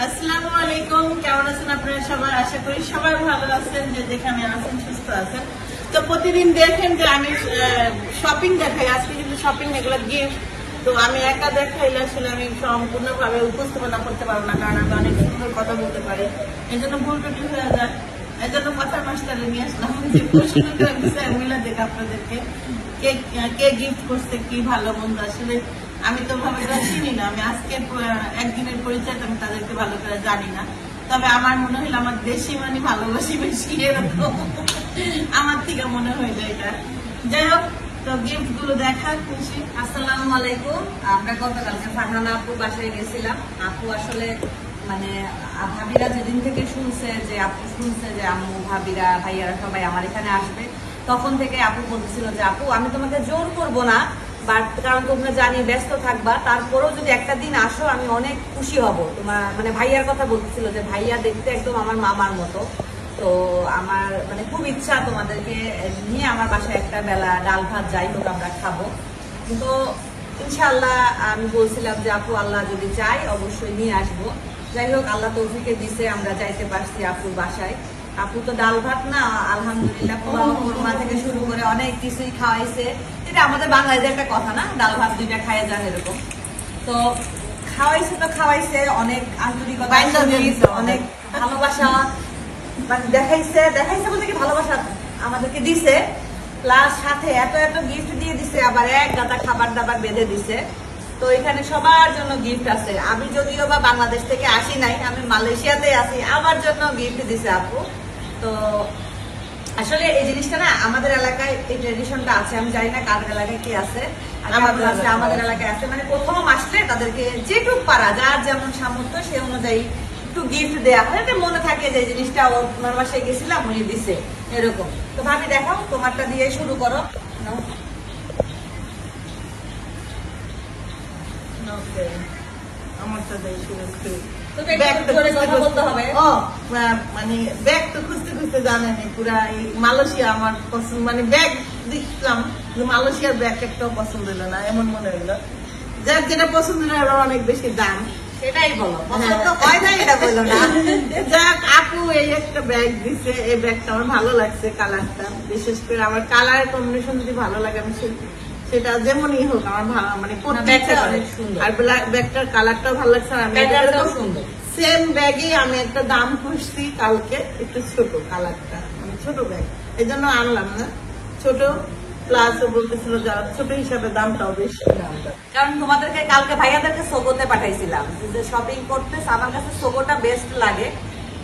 আসসালামু আলাইকুম, কেমন আছেন আপনারা সবাই? আশা করি সবাই ভালো আছেন, যে যেখানে আছেন সুস্থ আছেন। তো প্রতিদিন দেখেন যে আমি শপিং দেখাই, আজকে কিন্তু শপিং এগুলো গিফট। তো আমি একা দেখাইলে আসলে আমি সম্পূর্ণভাবে উপস্থাপনা করতে পারবো না, কারণ আমি অনেক সুন্দর কথা বলতে পারি, এই জন্য ভুল টুটি হয়ে যায়। এই জন্য কথার মাস্টারে নিয়ে আসলাম যে প্রশ্নটা মিলে দেখ আপনাদেরকে কে গিফট করছে, কি ভালো মন্দ। আসলে আমি তো ভাবে চিনি না, আমি আজকে একদিনের পরিচয় আমি তাদেরকে ভালো করে জানি না। তবে আমার মনে হইলো আমার দেশি মানে ভালোবাসি বেশি, এরকম আমার থেকে মনে হইলো এটা। যাই হোক, তো গিফট গুলো দেখার খুশি। আসসালামু আলাইকুম। আমরা গতকালকে ফারহানা আপু বাসায় গেছিলাম। আপু আসলে মানে ভাবিরা যেদিন থেকে শুনছে যে আপু শুনছে যে আম্মু ভাবিরা ভাইয়ারা সবাই আমার এখানে আসবে, তখন থেকে আপু বলতেছিল যে আপু আমি তোমাকে জোর করব না, বাট কারণ তোমরা জানি ব্যস্ত থাকবা, তারপরেও যদি একটা দিন আসো আমি অনেক খুশি হব। তোমার মানে ভাইয়ার কথা বলতেছিল যে ভাইয়া দেখতে একদম আমার মামার মতো। তো আমার মানে খুব ইচ্ছা তোমাদেরকে নিয়ে আমার বাসায় একটা বেলা ডাল ভাত যাই হোক আমরা খাবো। কিন্তু ইনশাআল্লাহ আমি বলছিলাম যে আপু আল্লাহ যদি চাই অবশ্যই নিয়ে আসবো। যাই হোক, আল্লাহ তৌফিকে দিছে, আমরা যাইতে পারছি আপুর বাসায়। আপু তো ডাল ভাত না, আলহামদুলিল্লাহ কোরমা থেকে শুরু করে অনেক কিছুই খাওয়াইছে। এটা আমাদের বাঙালিদের একটা কথা না, ডাল ভাত দুইটা খাইয়ে যান এরকম। তো খাওয়াইছে তো খাওয়াইছে, অনেক আন্তরিকতা, অনেক ভালোবাসা মানে দেখাইছে বলতে কি ভালোবাসা আমাদেরকে দিছে, প্লাস সাথে এত এত গিফট দিয়ে দিছে, আবার এক গাদা খাবার দাবার বেঁধে দিছে। তো এখানে সবার জন্য গিফট আছে। আমি যদিও বা বাংলাদেশ থেকে আসি নাই, আমি মালয়েশিয়াতে আছি, আমার জন্য গিফট দিছে আপু। তো আসলে এই জিনিসটা না আমাদের এলাকায় এই ট্রেডিশনটা আছে, আমি জানি না কাদের এলাকায় কি আছে। আমাদের এলাকায় আছে, মানে প্রথম আসলে তাদেরকে যেটুক পারা, যার যেমন সামর্থ্য সে অনুযায়ী একটু গিফট দেওয়া হয়, মনে থাকে যে জিনিসটা ওর বাসায় গেছিলাম উনি দিছে এরকম। তো ভাবি দেখাও, তোমারটা দিয়ে শুরু করো। আমারটা দিয়ে শুরু করি। মানে ব্যাগ তো খুঁজতে খুঁজতে জানেনি পুরা মালয়েশিয়া আমার পছন্দ, মানে ব্যাগ দেখলাম মালয়েশিয়ার ব্যাগ একটাও পছন্দ হলো না, এমন মনে হইলো। যার যেটা পছন্দ হলো ওরা অনেক বেশি দাম, সেটাই বলো, হয় না এটা বললো না। যাক, আপু এই একটা ব্যাগ দিছে, এই ব্যাগটা আমার ভালো লাগছে, কালারটা বিশেষ করে আমার কালার কম্বিনেশন যদি ভালো লাগে আমি সেটা যেমনই হোক আমার ভালো, মানে আর ব্যাগটার কালারটাও ভালো লাগছে। আমি সেম ব্যাগে আমি একটা দাম খুঁজছি কালকে, একটু ছোট কালারটা, মানে ছোট ব্যাগ, এই জন্য আনলাম না। ছোট প্লাস বলতেছিল যারা ছোট হিসাবে দামটাও বেশি, কারণ তোমাদেরকে কালকে ভাইয়াদেরকে সোগোতে পাঠাইছিলাম যে শপিং করতে, আমার কাছে সোগোটা বেস্ট লাগে।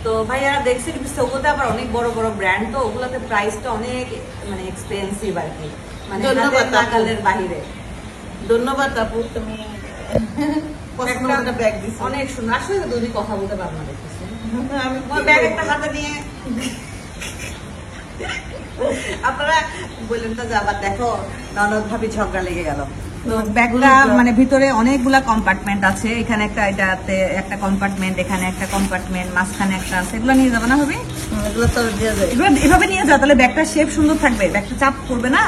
তো ভাইয়ারা দেখছি কিন্তু সোগোতে আবার অনেক বড় বড় ব্র্যান্ড, তো ওগুলোতে প্রাইসটা অনেক মানে এক্সপেন্সিভ আর কি, মানে নাগালের বাহিরে। ধন্যবাদ আপু, তুমি ব্যাগ দিচ্ছি, অনেক সুন্দর। আসলে দুদিন কথা বলতে পারবো না, দেখতেছি আমি ব্যাগ একটা হাতে নিয়ে আপনারা বললেন তো যে আবার দেখো ননদ ভাবি ঝগড়া লেগে গেল। তো ব্যাগটা মানে ভিতরে অনেকগুলা কম্পার্টমেন্ট আছে, এখানে একটা, এটাতে একটা কম্পার্টমেন্ট, এখানে একটা কম্পার্টমেন্ট, মাঝখানে একটা আছে। এগুলো নিয়ে যাবে না হবে? এগুলো তো দিয়ে যায়, এগুলো এভাবে নিয়ে যাও, তাহলে ব্যাগটার শেপ সুন্দর থাকবে, ব্যাগটা চাপ করবে না।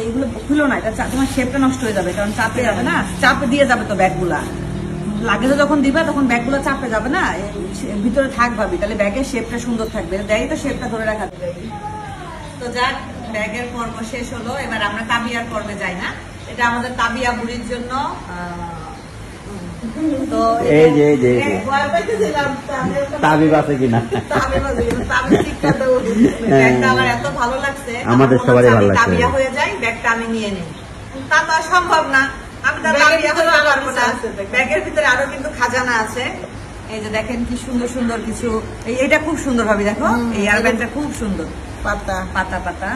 এইগুলো খুলো না, এটা তোমার শেপটা নষ্ট হয়ে যাবে, কারণ চাপে যাবে না, চাপে দিয়ে যাবে তো ব্যাগগুলা। লাগেজে যখন দিবা তখন ব্যাগগুলো চাপে যাবে না, ভিতরে থাক ভাবি, তাহলে ব্যাগের শেপটা সুন্দর থাকবে। দেয় তো শেপটা ধরে রাখা যাবে। তো যাক, ব্যাগের পর্ব শেষ হলো, এবার আমরা তাবিয়ার পর্বে যাই না। এটা আমাদের তাবিয়া বুড়ির জন্য। তো ব্যাগটা আমার এত ভালো লাগছে, আমাদের সবারই ভালো লাগছে। তাবিয়া হয়ে যায়, ব্যাগটা আমি নিয়ে নিই, তা তো আর সম্ভব না। আমি তার তাবিয়া হতে পারবো না। ব্যাগের ভিতরে আরো কিন্তু খাজানা আছে। এই যে দেখেন কি সুন্দর সুন্দর কিছু, এটা খুব সুন্দর ভাবি, দেখো এই এয়ারব্যান্ডটা খুব সুন্দর, পাতা পাতা পাতা।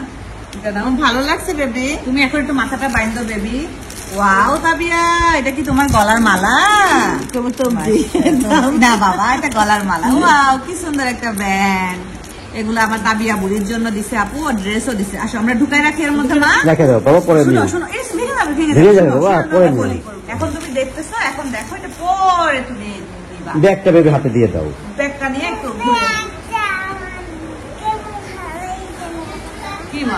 ভালো লাগছে বেবি, তুমি এখন একটু মাথাটা বাইন্ধো বেবি। ওয়াও তাবিয়া, এটা কি তোমার গলার মালা? না বাবা, এটা গলার মালা। ওয়াও, কি সুন্দর একটা ব্যান্ড। এগুলো আমার তাবিয়া বুড়ির জন্য দিছে আপু, আর ড্রেসও দিছে। আসো আমরা ঢুকাই রাখি এর মধ্যে। মা রেখে দাও বাবা, পরে নিও। শোনো, ভেঙে যাবে বাবা, পরে নিও। এখন তুমি দেখতেছো, এখন দেখো, এটা পরে তুমি ব্যাগটা বেবি হাতে দিয়ে দাও, ব্যাগটা নিয়ে একটু কি মা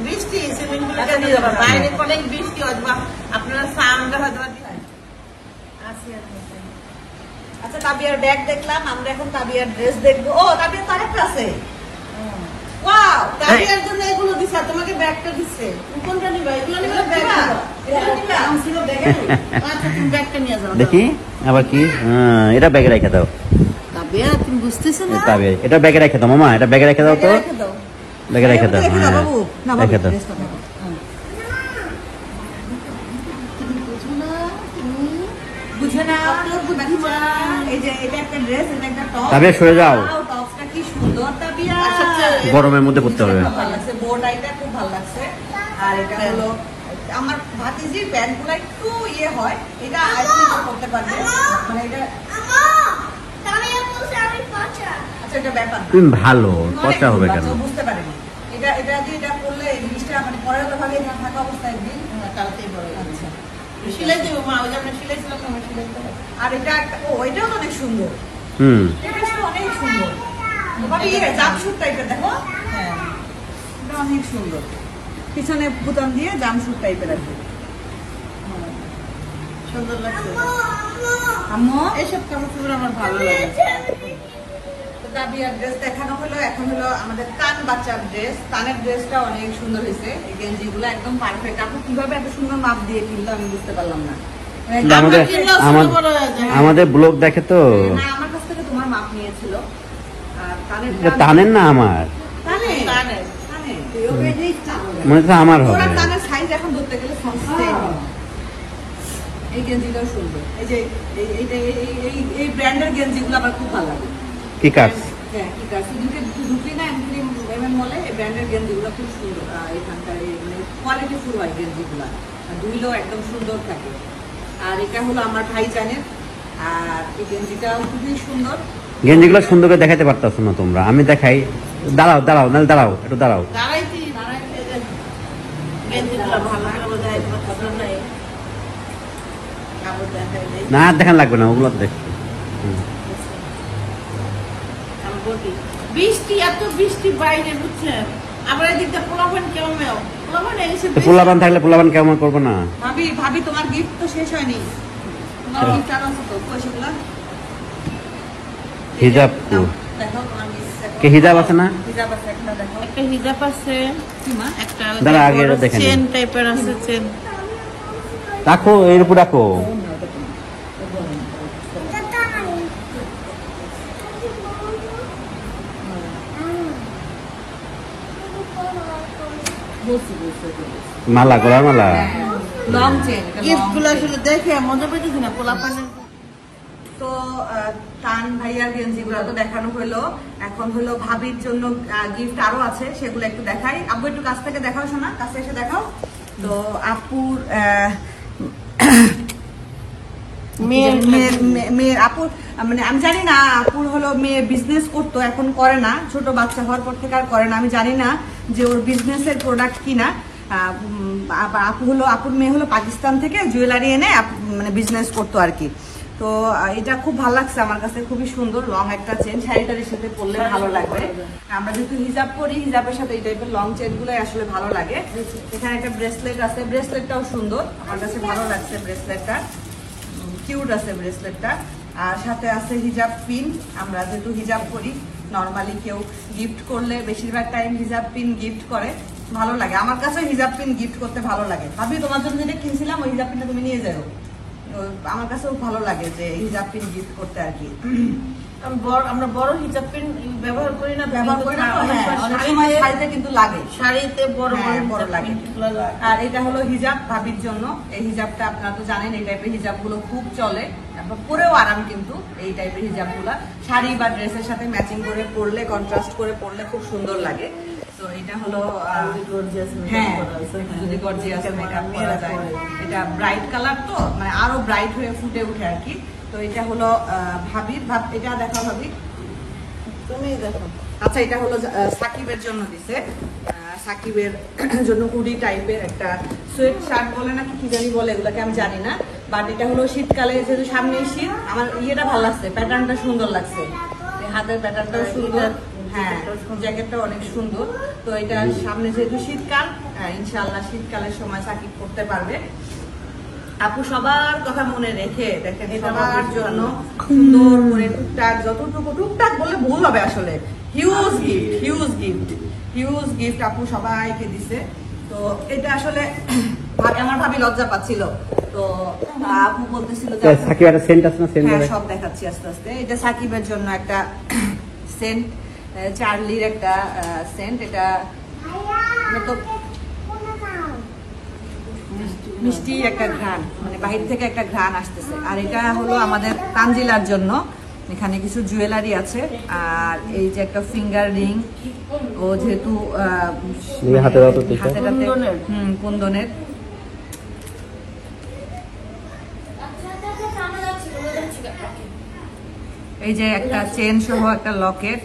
বৃষ্টি সুইমিং পুলে নিয়ে যাবো, বাইরে অনেক বৃষ্টি অথবা আপনারা সাউন্ডে হয়তো আসি আর আচ্ছা তাবিয়ার ব্যাগ দেখলাম, আমরা এখন তাবিয়ার ড্রেস দেখবো। ও তাবিয়ার তো আরেকটা আছে। ওয়াও, তাবিয়ার জন্য এগুলো দিছে, তোমাকে ব্যাগটা দিছে। তুমি কোনটা নিবা? এগুলো নিবা, ব্যাগ নিবা? এগুলো নিবা? আমি ছিল ব্যাগে নিই। আচ্ছা তুমি ব্যাগটা নিয়ে যাও। দেখি আবার কি, এটা ব্যাগে রেখে দাও। তাবিয়া তুমি বুঝতেছ না? তাবিয়া এটা ব্যাগে রেখে দাও মামা, এটা ব্যাগে রেখে দাও তো, রেখে দাও। ব্যাগে রেখে দাও। রেখে দাও বাবু। না বাবু, রেখে দাও। ড্রেসটা দেখো। বুঝে না, এই যে এটা একটা ড্রেস, এটা একটা টপ। তাবিয়া সরে যাও। টপসটা কি সুন্দর তাবিয়া। গরমের মধ্যে পড়তে হবে। খুব ভালো লাগছে, বোটাইটা খুব ভালো লাগছে। আর এটা হলো আমার ভাতিজির প্যান্টগুলো একটু ইয়ে হয়, এটা আইসি করতে পারবে, মানে এটা আচ্ছা এটা ব্যাপার না। তুমি ভালো অনেক পচা হবে কেন? বাচ্চা বুঝতে পারেনি। এটা এটা দিয়ে এটা করলে এই জিনিসটা মানে পরের ভাগে এখানে থাকা অবস্থায় একদিন কালকেই বড়। আচ্ছা সিলাই দেবো মা, ওই যে আমরা সিলাইছিলাম, আমরা সিলাই দেবো। আর এটা একটা ও এটাও তো অনেক সুন্দর, এটা অনেক সুন্দর। বাবা ইয়ে জামশুট টাইপের দেখো, হ্যাঁ এটা অনেক সুন্দর। পিছনে বুতাম দিয়ে জামশুট টাইপের আছে। সুন্দর লাগছে। আম্মু এইসব কাপড় চোপড় আমার ভালো লাগে। তাবিয়ার ড্রেস দেখানো হলো, এখন হলো আমাদের তান বাচ্চার ড্রেস। তানের ড্রেসটা অনেক সুন্দর হয়েছে, এই গেঞ্জিগুলো একদম পারফেক্ট। আপনি কিভাবে এত সুন্দর মাপ দিয়ে কিনলো আমি বুঝতে পারলাম না। মানে আমাদের আমাদের ব্লগ দেখে তো, না আমার কাছ থেকে তোমার মাপ নিয়েছিল। আর তানের এটা টানেন না আমার, তানে টানে। তানে মনে হচ্ছে আমার হবে। ওরা তানের সাইজ এখন ধরতে গেলে সস্তেই। এই গেঞ্জিটাও সুন্দর, এই যে এই ব্র্যান্ডের গেঞ্জিগুলো আমার খুব ভালো লাগে। কি কাজ? হ্যাঁ ঠিক আছে, ঢুকি না এমএম মলে এই ব্র্যান্ডের গেঞ্জিগুলো খুব সুন্দর। এখানকার মানে কোয়ালিটি ফুল হয় গেঞ্জিগুলো, ধুইলেও একদম সুন্দর থাকে। আর এটা হলো আমার ভাইজানের, আর এই গেঞ্জিটাও খুবই সুন্দর। গেঞ্জিগুলো সুন্দর করে দেখাতে পারতাছো না তোমরা, আমি দেখাই। দাঁড়াও দাঁড়াও, নাহলে দাঁড়াও, একটু দাঁড়াও। দাঁড়াইছি, দাঁড়াইছি, এই যে গেঞ্জিগুলো ভালো করে বোঝাই পারতেছে না। কাপড় দেখাই দেই। না আর দেখান লাগবে না, ওগুলো তো দেখছি। আমি বলি, বৃষ্টি, এত বৃষ্টি বাইরে, বুঝছেন? আবার এদিকটা পোলাপান কেমন পোলাপান এসে তো পোলাপান থাকলে পোলাপান কেমন করবো না? ভাবি ভাবি তোমার গিফট তো শেষ হয়নি, তোমার গিফট আরো আছে তো, পয়সাগুলো হিজাব দাও, দেখো তোমার gift কে হিজাব আছে না? হিজাব আছে একটা, দেখো একটা হিজাব আছে, কি মা? একটা দাঁড়া, আগে এটা দেখে নিই। চেন টাইপের আছে, চেন। রাখো, এর উপর রাখো। মালা, গলার মালা। লং চেন, গিফট গুলো আসলে দেখে মজা পেতেছি না পোলাপানের। তো তান ভাইয়ার গেঞ্জিগুলো তো দেখানো হলো, এখন হলো ভাবির জন্য গিফট আরো আছে, সেগুলো একটু দেখাই। আব্বু একটু কাছ থেকে দেখাও, শোনা কাছে এসে দেখাও। তো আপুর মেয়ের আপুর মানে আমি জানি না, আপুর হলো মেয়ে বিজনেস করতো, এখন করে না, ছোট বাচ্চা হওয়ার পর থেকে আর করে না। আমি জানি না যে ওর বিজনেসের প্রোডাক্ট কিনা। আপু হলো, আপুর মেয়ে হলো পাকিস্তান থেকে জুয়েলারি এনে মানে বিজনেস করতো আর কি। তো এটা খুব ভালো লাগছে আমার কাছে, খুবই সুন্দর। লং একটা চেন, শাড়িটার সাথে পরলে ভালো লাগবে। আমরা যেহেতু হিজাব পরি, হিজাবের সাথে এই টাইপের লং চেন গুলো আসলে ভালো লাগে। এখানে একটা ব্রেসলেট আছে, ব্রেসলেটটাও সুন্দর, আমার কাছে ভালো লাগছে ব্রেসলেটটা, কিউট আছে ব্রেসলেটটা। আর সাথে আছে হিজাব পিন, আমরা যেহেতু হিজাব করি, নর্মালি কেউ গিফট করলে বেশিরভাগ টাইম হিজাব পিন গিফট করে, ভালো লাগে। আমার কাছে হিজাব পিন গিফট করতে ভালো লাগে। ভাবি তোমার জন্য যেটা কিনছিলাম ওই হিজাব পিনটা তুমি নিয়ে যাও, আমার কাছেও ভালো লাগে যে হিজাব পিন গিফট করতে আর কি। আমরা বড় হিজাব পিন ব্যবহার করি না, ব্যবহার করি না, অনেক সময় শাড়িতে কিন্তু লাগে, শাড়িতে বড় বড় লাগে। আর এটা হলো হিজাব ভাবির জন্য, এই হিজাবটা আপনারা তো জানেন, এই টাইপের হিজাব গুলো খুব চলে, পরেও আরাম, কিন্তু এই টাইপের হিজাব গুলা শাড়ি বা ড্রেসের সাথে ম্যাচিং করে পরলে, কন্ট্রাস্ট করে পরলে খুব সুন্দর লাগে। তো এটা হলো হ্যাঁ, যদি গর্জিয়াস মেকআপ করা যায়, এটা ব্রাইট কালার তো মানে আরো ব্রাইট হয়ে ফুটে উঠে আর কি। তো এটা হলো ভাবির, এটা দেখা ভাবি তুমি দেখো। আচ্ছা এটা হলো সাকিবের জন্য দিছে, সাকিবের জন্য হুডি টাইপের একটা সোয়েট শার্ট বলে না কি জানি বলে, এগুলোকে আমি জানি না। বাট এটা হলো শীতকালে, যেহেতু সামনে শীত, আমার ইয়েটা ভালো লাগছে, প্যাটার্নটা সুন্দর লাগছে, হাতের প্যাটার্নটাও সুন্দর। হ্যাঁ জ্যাকেটটাও সুন্দর। জ্যাকেটটা অনেক সুন্দর। তো এটা সামনে যেহেতু শীতকাল, ইনশাআল্লাহ শীতকালের সময় সাকিব করতে পারবে। আপু সবার কথা মনে রেখে দেখেন এটা সবার আমার জন্য ভালো। সুন্দর করে টুকটাক, যতটুকু টুকটাক বলে ভুল হবে আসলে, huge gift, huge gift, huge gift আপু সবাইকে দিছে। তো এটা আসলে আমার ভাবি লজ্জা পাচ্ছিল, তো আপু বলতেছিল যে সাকিব একটা সেন্ট আছে না, সেন্ট হ্যাঁ সব দেখাচ্ছি আস্তে আস্তে। এটা সাকিবের জন্য একটা সেন্ট, চার্লির একটা সেন্ট। এটা তো মিষ্টি একটা ঘ্রাণ, মানে বাহির থেকে একটা ঘ্রাণ আসতেছে। আর এটা হলো আমাদের তানজিলার জন্য, এখানে কিছু জুয়েলারি আছে। আর এই যে একটা ফিঙ্গার রিং, ও যেহেতু হাতে দাও তো দেখি। কুন্দনের। কুন্দনের। এই যে একটা চেন সহ একটা লকেট,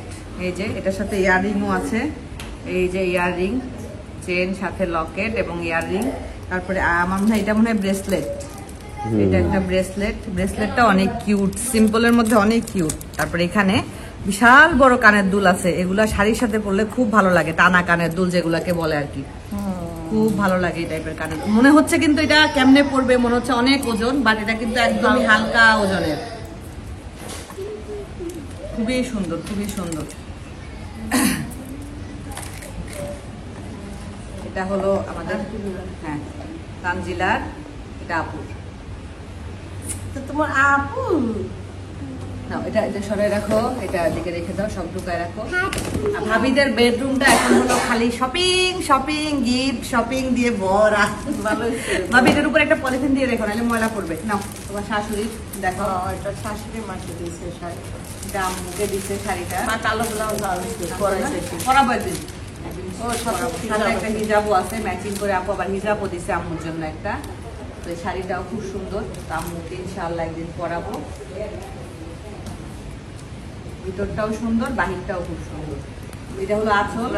এই যে এটার সাথে ইয়াররিংও আছে। এই যে ইয়াররিং, চেন সাথে লকেট এবং ইয়াররিং। তারপরে আমার মনে হয় এটা মনে হয় ব্রেসলেট, এটা একটা ব্রেসলেট। ব্রেসলেটটা অনেক কিউট, সিম্পলের মধ্যে অনেক কিউট। তারপরে এখানে বিশাল বড় কানের দুল আছে, এগুলা শাড়ির সাথে পরলে খুব ভালো লাগে, টানা কানের দুল যেগুলাকে বলে আর কি, খুব ভালো লাগে এই টাইপের কানের দুল। মনে হচ্ছে কিন্তু এটা কেমনে পরবে, মনে হচ্ছে অনেক ওজন, বাট এটা কিন্তু একদমই হালকা ওজনের। খুবই সুন্দর, খুবই সুন্দর। এটা হলো আমাদের হ্যাঁ তানজিলার, এটা আপুর। তো তোমার আপু না এটা এটা সরাই রাখো, এটা দিকে রেখে দাও, সব ঢুকায় রাখো। আর ভাবিদের বেডরুমটা এখন হলো খালি শপিং শপিং, গিফট শপিং দিয়ে ভরা। ভালো হয়েছে। ভাবি এটার উপর একটা পলিথিন দিয়ে রেখো, নাহলে ময়লা পড়বে। নাও তোমার শাশুড়ি দেখো, এটা শাশুড়ি মাকে দিয়েছে শাড়ি। এটা আম্মুকে দিচ্ছে শাড়িটা। মা কালো ব্লাউজ পরাইছে। পরাবো একদিন। ও, সাথে সাথে একটা হিজাবও আছে ম্যাচিং করে, আপু আবার হিজাবও দিছে আম্মুর জন্য একটা। তো এই শাড়িটাও খুব সুন্দর, তো আম্মুকে ইনশাআল্লাহ একদিন পরাবো। ভিতরটাও সুন্দর, বাহিরটাও খুব সুন্দর। এটা হলো আঁচল,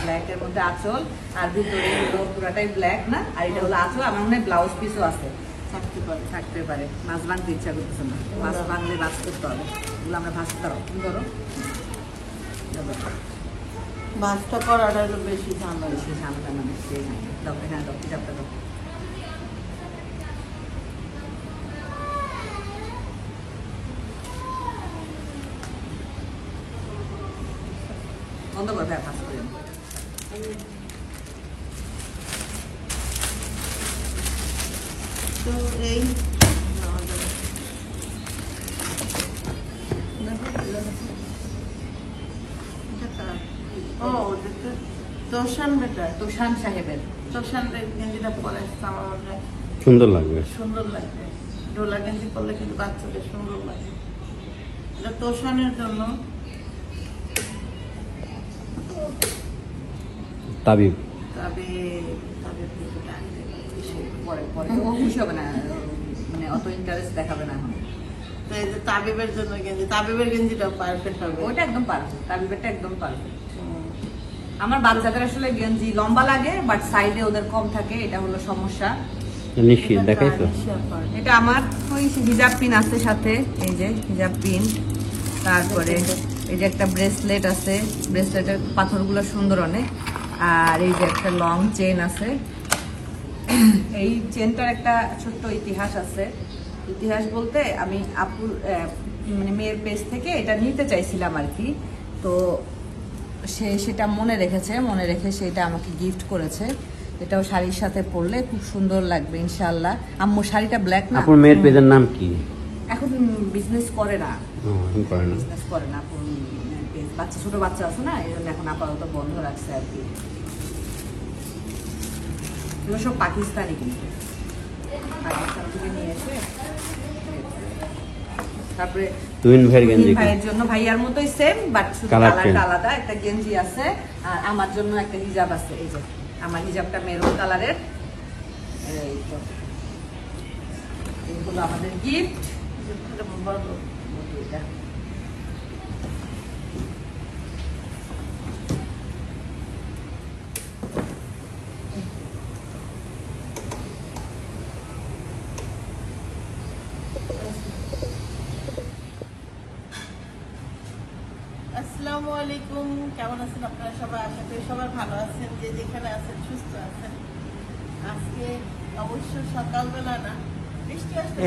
ব্ল্যাক এর মধ্যে আঁচল, আর ভিতরে হলো পুরাটাই ব্ল্যাক না। আর এটা হলো আঁচল, আমার মনে হয় ব্লাউজ পিসও আছে, থাকতে পারে। মাছ ভাঙতে ইচ্ছা করতেছে না, মাছ ভাঙলে ভাজ করতে হবে, এগুলো আমরা ভাজতে পারো। কি করো, বাসটা করাটা হলো বেশি ঝামেলা। বেশি ঝামেলা মানে সেই না। দাও এখানে দাও, হিজাবটা দাও। বন্ধ করে ভাই, ভাজ করে। তো এই ও ওটা তোষান বেটা, তুষান সাহেবের তোষান গেঞ্জিটা পরাইছে আমার মনে হয় সুন্দর লাগবে। সুন্দর লাগবে। ডোলা গেঞ্জি পরলে কিন্তু বাচ্চাদের সুন্দর লাগে। এটা তোষানের জন্য তাবিব তবে তবে ভিডিওটা আনতে পারছি। পরে পরে ও খুশি হবে না, মানে অত ইন্টারেস্ট দেখাবে না এখন। তো এই যে তাবিবের জন্য গেঞ্জি, তাবিবের গেঞ্জিটা পারফেক্ট হবে। ওইটা একদম পারফেক্ট, তাবিবেরটা একদম পারফেক্ট। আমার বাচ্চাদের আসলে গেঞ্জি লম্বা লাগে, বাট সাইডে ওদের কম থাকে, এটা হলো সমস্যা। নিশ্চিত দেখাইছো। এটা আমার ওই হিজাব পিন আছে সাথে, এই যে হিজাব পিন। তারপরে এই যে একটা ব্রেসলেট আছে, ব্রেসলেটের পাথরগুলো সুন্দর অনেক। আর এই যে একটা লং চেন আছে। এই চেনটার একটা ছোট্ট ইতিহাস আছে। ইতিহাস বলতে আমি আপুর মানে মেয়ের পেজ থেকে এটা নিতে চাইছিলাম আর কি। তো সে সেটা মনে রেখেছে, মনে রেখে সেটা আমাকে গিফট করেছে। এটাও শাড়ির সাথে পরলে খুব সুন্দর লাগবে ইনশাআল্লাহ। আম্মু শাড়িটা ব্ল্যাক না, আপনার মেয়ের পেজের নাম কি? এখন বিজনেস করে না, এখন করে না। বিজনেস করে না আপুর পেজ। বাচ্চা ছোট বাচ্চা আছে না, এই জন্য এখন আপাতত বন্ধ রাখছে আর কি। এগুলো সব পাকিস্তানি, কিন্তু পাকিস্তান থেকে নিয়ে এসে। তারপরে তুহিন ভাইয়ের গেঞ্জি কি? ভাইয়ের জন্য ভাইয়ার মতোই সেম, বাট শুধু Colour কালারটা change। আলাদা। একটা গেঞ্জি আছে, আর আমার জন্য একটা হিজাব আছে। এই যে আমার হিজাবটা মেরুন কালারের। এই তো এইগুলো আমাদের গিফট। আসসালামু আসসালামু আলাইকুম, কেমন আছেন আপনারা সবাই? আশা করি সবাই ভালো আছেন, যে যেখানে আছেন সুস্থ আছেন। আজকে অবশ্য সকালবেলা না, বৃষ্টি আসলে